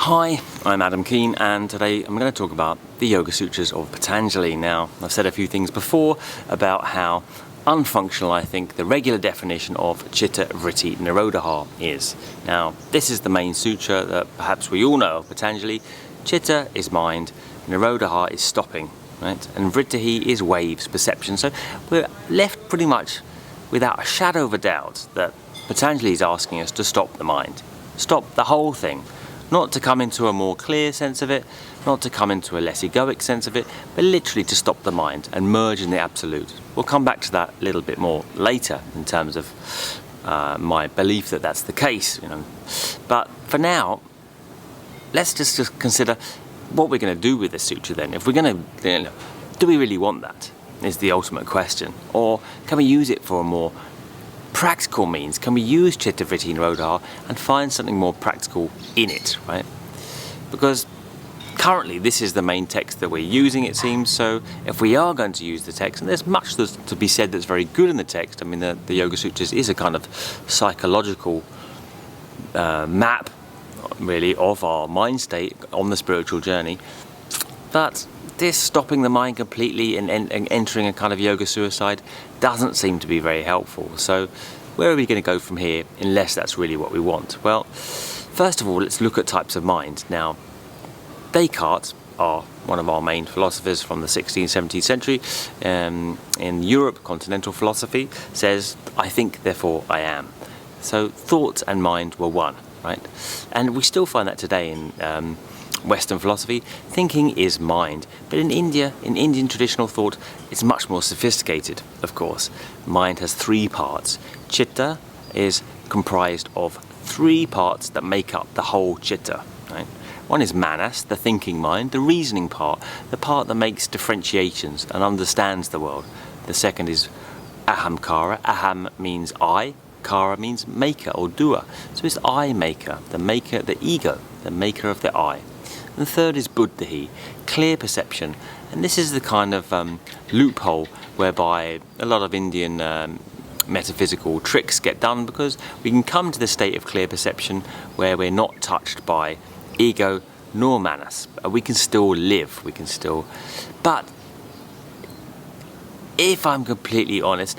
Hi, I'm Adam Keane, and today I'm going to talk about the Yoga Sutras of Patanjali. Now, I've said a few things before about how unfunctional I think the regular definition of Chitta Vritti Nirodha is. Now, this is the main sutra that perhaps we all know of Patanjali. Chitta is mind, Nirodha is stopping, right? And Vritti is waves, perception. So we're left pretty much without a shadow of a doubt that Patanjali is asking us to stop the mind, stop the whole thing. Not to come into a more clear sense of it, not to come into a less egoic sense of it, but literally to stop the mind and merge in the absolute. We'll come back to that a little bit more later in terms of my belief that that's the case, But for now, let's just consider what we're going to do with this sutra then. If we're going to, do we really want that? Is the ultimate question. Or can we use it for a more practical means? Can we use Chitta Vritti Nirodha and find something more practical in it, right? Because currently this is the main text that we're using, it seems. So if we are going to use the text, and there's much to be said that's very good in the text. I mean, the Yoga Sutras is a kind of psychological map, really, of our mind state on the spiritual journey. But this stopping the mind completely and entering a kind of yoga suicide doesn't seem to be very helpful. So where are we going to go from here unless that's really what we want? Well, first of all, let's look at types of mind. Now, Descartes, one of our main philosophers from the 16th, 17th century in Europe, continental philosophy, says, I think, therefore I am. So thought and mind were one, right? And we still find that today in Western philosophy. Thinking is mind, but in India, in Indian traditional thought, it's much more sophisticated, of course. Mind has three parts. Chitta is comprised of three parts that make up the whole chitta, right? One is manas, the thinking mind, the reasoning part, the part that makes differentiations and understands the world. The second is ahamkara. Aham means I, kara means maker or doer. So it's I maker, the ego, the maker of the I. And the third is buddhi, clear perception. And this is the kind of loophole whereby a lot of Indian metaphysical tricks get done, because we can come to the state of clear perception where we're not touched by ego nor manas. We can still live, But if I'm completely honest,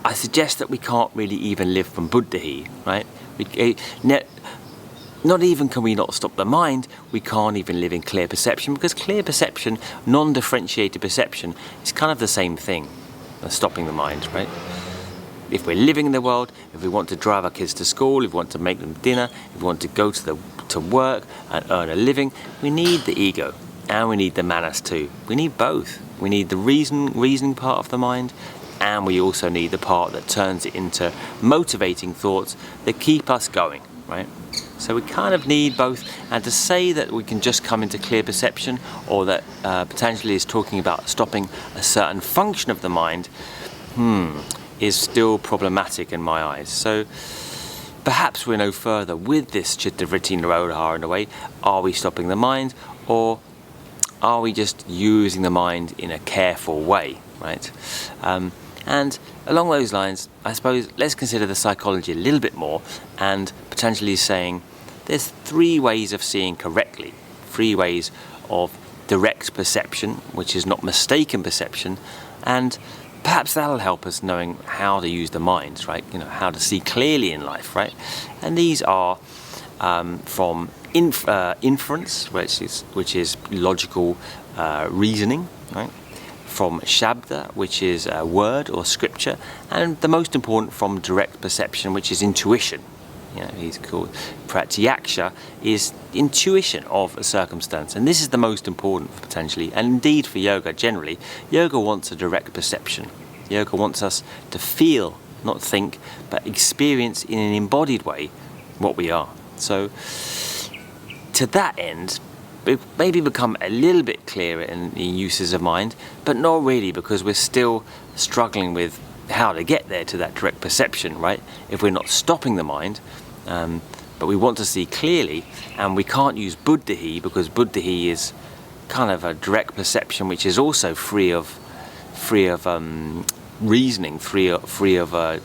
I suggest that we can't really even live from buddhi, right? Not even can we not stop the mind, we can't even live in clear perception, because clear perception, non-differentiated perception, is kind of the same thing as stopping the mind, right? If we're living in the world, if we want to drive our kids to school, if we want to make them dinner, if we want to go to work and earn a living, we need the ego and we need the manas too. We need both. We need the reasoning part of the mind, and we also need the part that turns it into motivating thoughts that keep us going, right? So we kind of need both, and to say that we can just come into clear perception, or that Patanjali is talking about stopping a certain function of the mind, is still problematic in my eyes. So perhaps we're no further with this Chitta Vritti Nirodha in a way. Are we stopping the mind, or are we just using the mind in a careful way, right? And along those lines, I suppose, let's consider the psychology a little bit more. And Patanjali is saying there's three ways of seeing correctly, three ways of direct perception, which is not mistaken perception, and perhaps that'll help us knowing how to use the mind, right? How to see clearly in life, right? And these are from inference, which is logical reasoning, right? From shabda, which is a word or scripture, and the most important from direct perception, which is intuition. He's called pratyaksha, is intuition of a circumstance, and this is the most important for Patanjali, and indeed for yoga generally. Yoga wants a direct perception. Yoga wants us to feel, not think, but experience in an embodied way what we are. So to that end, maybe become a little bit clearer in the uses of mind, but not really, because we're still struggling with how to get there to that direct perception, right? If we're not stopping the mind, but we want to see clearly, and we can't use buddhi, because buddhi is kind of a direct perception which is also free of reasoning, free of a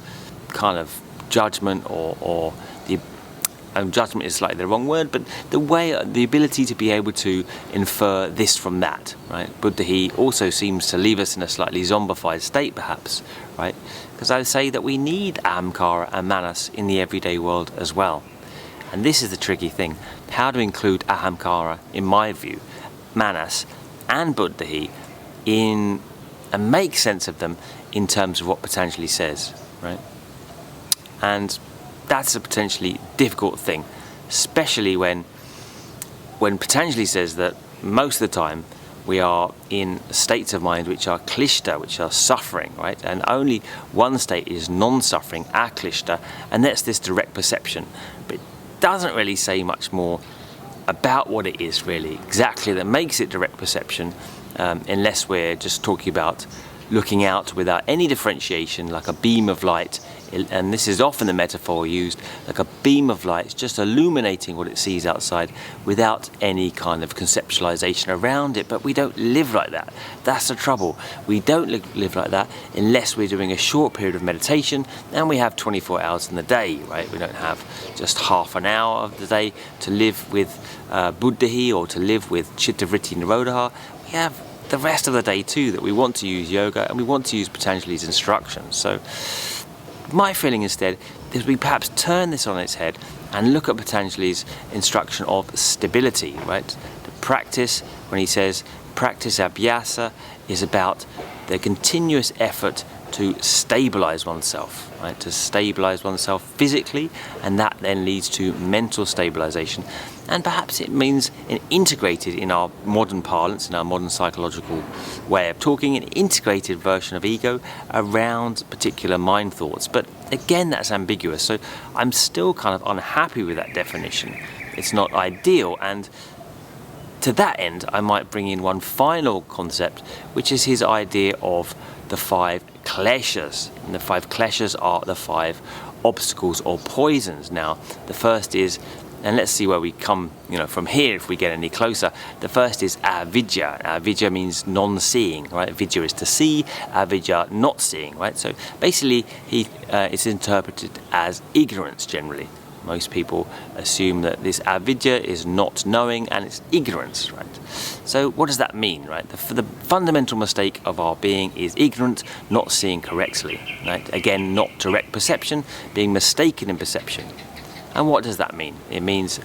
kind of judgment or the judgment is slightly the wrong word, but the ability to be able to infer this from that, right? Buddha also seems to leave us in a slightly zombified state, perhaps, right? Because I would say that we need ahamkara and manas in the everyday world as well. And this is the tricky thing: how to include ahamkara, in my view, manas, and buddhi in and make sense of them in terms of what Patanjali says, right? And that's a potentially difficult thing, especially when Patanjali says that most of the time we are in states of mind which are klishta, which are suffering, right? And only one state is non-suffering, aklishta, and that's this direct perception. But it doesn't really say much more about what it is really exactly that makes it direct perception, unless we're just talking about looking out without any differentiation, like a beam of light. And this is often the metaphor used, like a beam of light just illuminating what it sees outside without any kind of conceptualization around it. But we don't live like that. That's the trouble. We don't live like that unless we're doing a short period of meditation, and we have 24 hours in the day, right? We don't have just half an hour of the day to live with buddhi or to live with chitta vritti nirodha. We have the rest of the day too that we want to use yoga, and we want to use Patanjali's instructions. So my feeling instead is we perhaps turn this on its head and look at Patanjali's instruction of stability, right? The practice, when he says practice abhyasa, is about the continuous effort to stabilize oneself, right? To stabilize oneself physically, and that then leads to mental stabilization. And perhaps it means integrated in our modern parlance, in our modern psychological way of talking, an integrated version of ego around particular mind thoughts. But again, that's ambiguous. So I'm still kind of unhappy with that definition. It's not ideal. And to that end, I might bring in one final concept, which is his idea of the 5 kleshas. And the 5 kleshas are the 5 obstacles or poisons. Now, the first is, and let's see where we come, from here if we get any closer. The first is avidya. Avidya means non-seeing, right? Vidya is to see, avidya not seeing, right? So basically, it's interpreted as ignorance generally. Most people assume that this avidya is not knowing and it's ignorance, right? So what does that mean, right? The fundamental mistake of our being is ignorant, not seeing correctly, right? Again, not direct perception, being mistaken in perception. And what does that mean? It means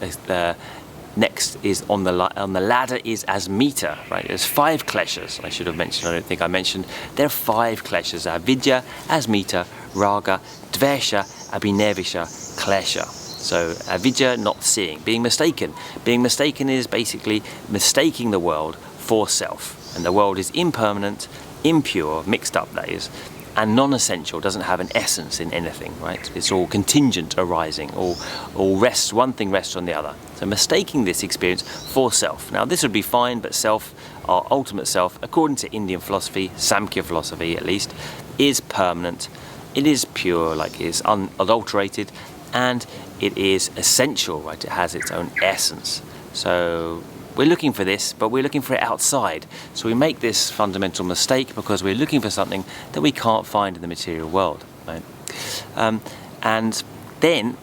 next is on the ladder is asmita, right? There's 5 kleshas. I should have mentioned. I don't think I mentioned. There are 5 kleshas: avidya, asmita, raga, dvesha, abhinirvisha, klesha. So avidya, not seeing, being mistaken. Being mistaken is basically mistaking the world for self, and the world is impermanent, impure, mixed up, that is, and non-essential, doesn't have an essence in anything, right? It's all contingent arising, all rests, one thing rests on the other. So mistaking this experience for self. Now this would be fine, but self, our ultimate self, according to Indian philosophy, Samkhya philosophy at least, is permanent, it is pure, like it is unadulterated, and it is essential, right? It has its own essence. So we're looking for this, but we're looking for it outside. So we make this fundamental mistake because we're looking for something that we can't find in the material world, right? And then,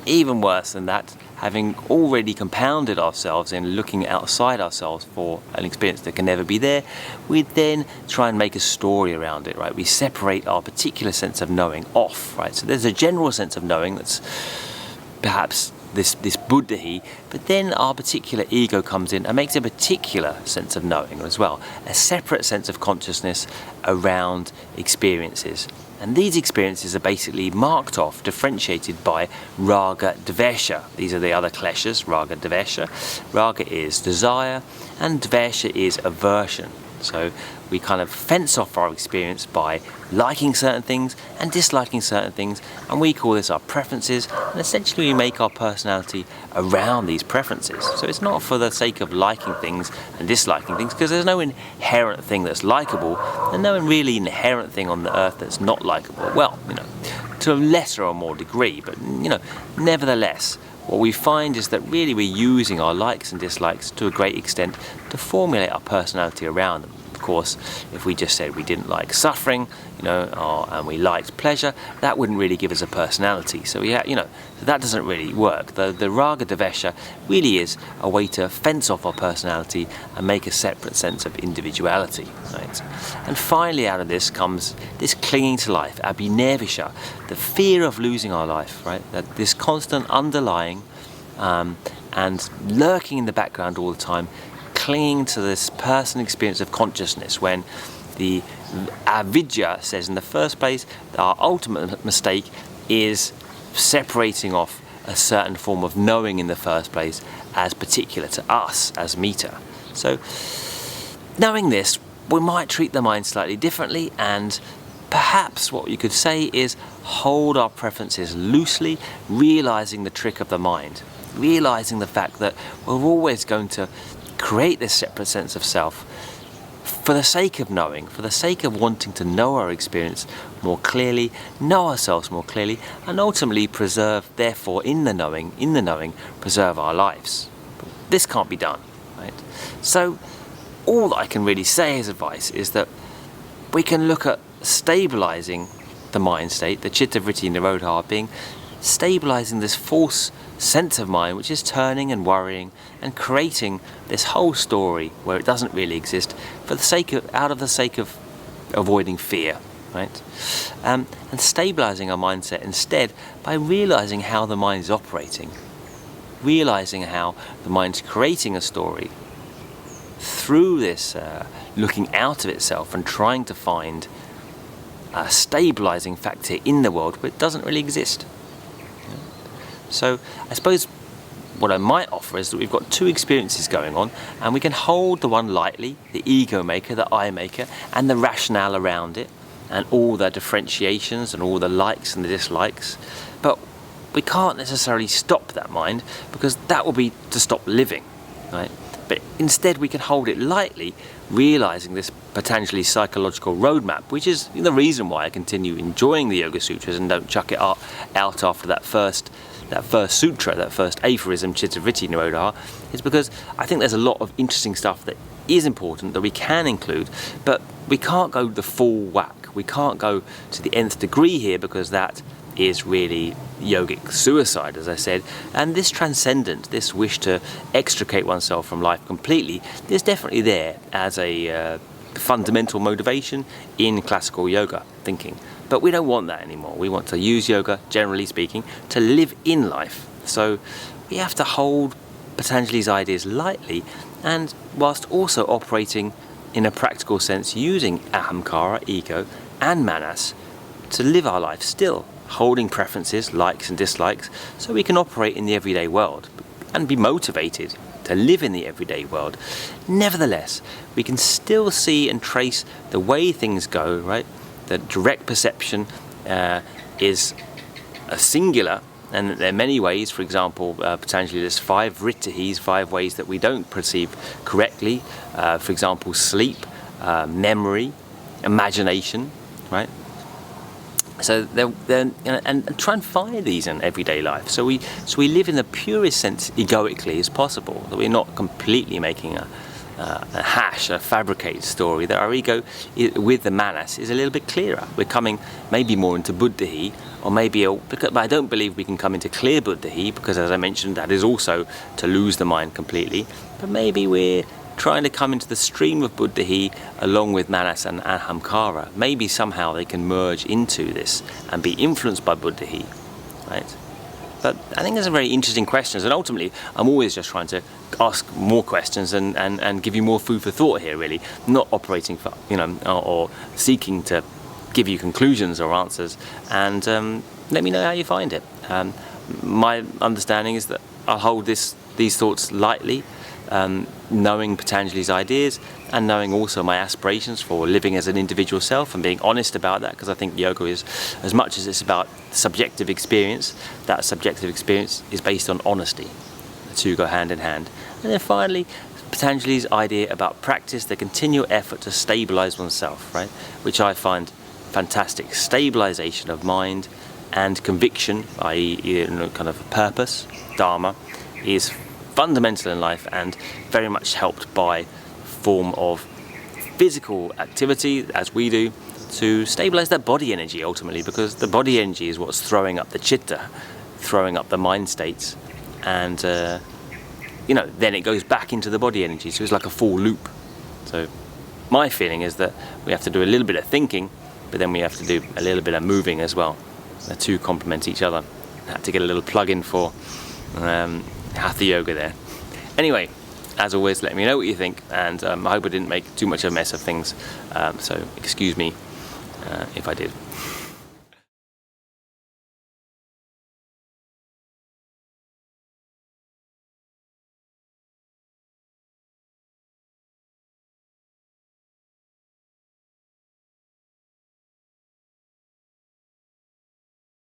even worse than that, having already compounded ourselves in looking outside ourselves for an experience that can never be there, we then try and make a story around it, right? We separate our particular sense of knowing off, right? So there's a general sense of knowing that's perhaps this buddhi, but then our particular ego comes in and makes a particular sense of knowing as well, a separate sense of consciousness around experiences. And these experiences are basically marked off, differentiated by raga, dvesha. These are the other kleshas, raga, dvesha. Raga is desire, and dvesha is aversion. So we kind of fence off our experience by liking certain things and disliking certain things, and we call this our preferences, and essentially we make our personality around these preferences. So it's not for the sake of liking things and disliking things, because there's no inherent thing that's likable and no really inherent thing on the earth that's not likable. Well, to a lesser or more degree, but nevertheless, what we find is that really we're using our likes and dislikes to a great extent to formulate our personality around them. Of course, if we just said we didn't like suffering, and we liked pleasure, that wouldn't really give us a personality. So that doesn't really work. The Raga Dvesha really is a way to fence off our personality and make a separate sense of individuality, right? And finally, out of this comes this clinging to life, abhinevisha, the fear of losing our life, right? That this constant underlying and lurking in the background all the time, clinging to this personal experience of consciousness, when the avidya says in the first place that our ultimate mistake is separating off a certain form of knowing in the first place as particular to us as meta. So knowing this, we might treat the mind slightly differently, and perhaps what you could say is hold our preferences loosely, realizing the trick of the mind, realizing the fact that we're always going to create this separate sense of self for the sake of knowing, for the sake of wanting to know our experience more clearly, know ourselves more clearly, and ultimately preserve, therefore, in the knowing, preserve our lives. But this can't be done, right? So all that I can really say as advice is that we can look at stabilizing the mind state, the chitta vritti nirodha, being stabilizing this false sense of mind which is turning and worrying and creating this whole story where it doesn't really exist out of the sake of avoiding fear, right? And stabilizing our mindset instead by realizing how the mind is operating, realizing how the mind's creating a story through this looking out of itself and trying to find a stabilizing factor in the world where it doesn't really exist. So I suppose what I might offer is that we've got two experiences going on, and we can hold the one lightly, the ego maker, the I maker, and the rationale around it, and all the differentiations and all the likes and the dislikes. But we can't necessarily stop that mind, because that will be to stop living, right? But instead we can hold it lightly, realizing this potentially psychological roadmap, which is the reason why I continue enjoying the Yoga Sutras and don't chuck it out after that first sutra, that first aphorism, chitta vritti nirodha, is because I think there's a lot of interesting stuff that is important that we can include, but we can't go the full whack. We can't go to the nth degree here, because that is really yogic suicide, as I said. And this transcendent, this wish to extricate oneself from life completely, is definitely there as a fundamental motivation in classical yoga thinking. But we don't want that anymore. We want to use yoga, generally speaking, to live in life. So we have to hold Patanjali's ideas lightly, and whilst also operating in a practical sense using ahamkara, ego, and manas to live our life still, holding preferences, likes and dislikes, so we can operate in the everyday world and be motivated to live in the everyday world. Nevertheless, we can still see and trace the way things go, right? The direct perception is a singular, and there are many ways. For example, Patanjali lists 5 vrittihis, 5 ways that we don't perceive correctly. For example, sleep, memory, imagination, right? So and try and find these in everyday life. So we live in the purest sense egoically as possible. That we're not completely making a fabricated story. That our ego, with the manas, is a little bit clearer. We're coming maybe more into buddhi, or maybe, but I don't believe we can come into clear buddhi, because as I mentioned, that is also to lose the mind completely. But maybe we're trying to come into the stream of buddhi along with manas and ahamkara. Maybe somehow they can merge into this and be influenced by buddhi, right? But I think those are very interesting questions, and ultimately I'm always just trying to ask more questions and give you more food for thought here, really, not operating for, or seeking to give you conclusions or answers. And let me know how you find it. My understanding is that I'll hold these thoughts lightly, knowing Patanjali's ideas and knowing also my aspirations for living as an individual self and being honest about that, because I think yoga is, as much as it's about subjective experience, that subjective experience is based on honesty. The two go hand in hand. And then finally, Patanjali's idea about practice, the continual effort to stabilize oneself, right? Which I find fantastic. Stabilization of mind and conviction, i.e. kind of purpose, dharma, is fundamental in life and very much helped by form of physical activity as we do to stabilize that body energy ultimately, because the body energy is what's throwing up the chitta, throwing up the mind states, and you know, then it goes back into the body energy, so it's like a full loop. So my feeling is that we have to do a little bit of thinking, but then we have to do a little bit of moving as well. The two complement each other. I had to get a little plug in for Hatha Yoga there. Anyway, as always, let me know what you think, and I hope I didn't make too much of a mess of things, so excuse me if I did.